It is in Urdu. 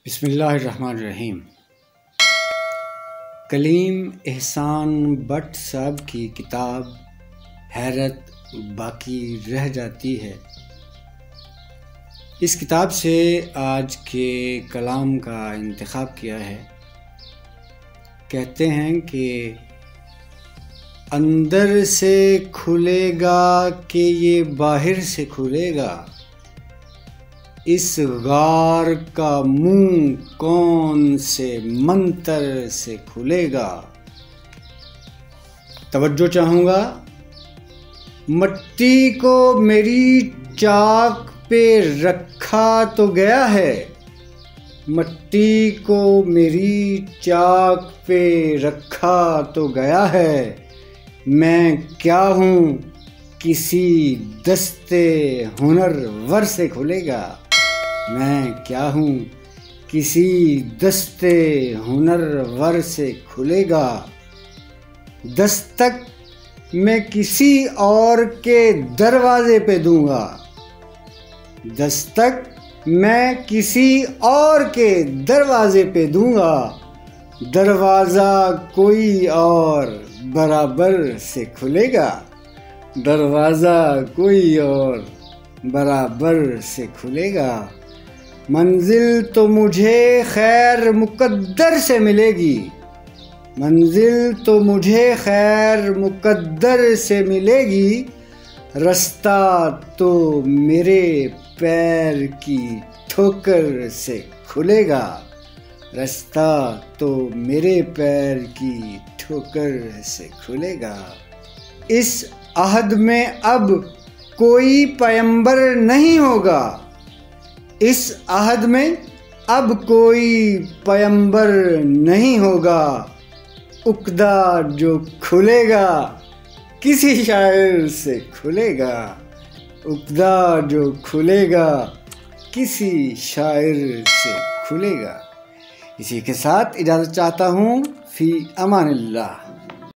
بسم اللہ الرحمن الرحیم۔ کلیم احسان بٹ صاحب کی کتاب حیرت باقی رہ جاتی ہے۔ اس کتاب سے آج کے کلام کا انتخاب کیا ہے۔ کہتے ہیں کہ اندر سے کھلے گا کہ یہ باہر سے کھلے گا، اس غار کا منہ کون سے منتر سے کھلے گا۔ توجہ چاہوں گا۔ مٹی کو میری چاک پہ رکھا تو گیا ہے، مٹی کو میری چاک پہ رکھا تو گیا ہے، میں کیا ہوں کسی دستے ہنر ور سے کھلے گا، میں کیا ہوں کسی دستے ہنر ور سے کھلے گا۔ دستک میں کسی اور کے دروازے پہ دوں گا، دستک میں کسی اور کے دروازے پہ دوں گا، دروازہ کوئی اور برابر سے کھلے گا، دروازہ کوئی اور برابر سے کھلے گا۔ منزل تو مجھے خیر مقدر سے ملے گی، منزل تو مجھے خیر مقدر سے ملے گی، رستہ تو میرے پیر کی ٹھوکر سے کھلے گا، رستہ تو میرے پیر کی ٹھوکر سے کھلے گا۔ اس عہد میں اب کوئی پیمبر نہیں ہوگا، اس عہد میں اب کوئی پیمبر نہیں ہوگا، عقدہ جو کھلے گا کسی شاعر سے کھلے گا، عقدہ جو کھلے گا کسی شاعر سے کھلے گا۔ اسی کے ساتھ اجازت چاہتا ہوں، فی امان اللہ۔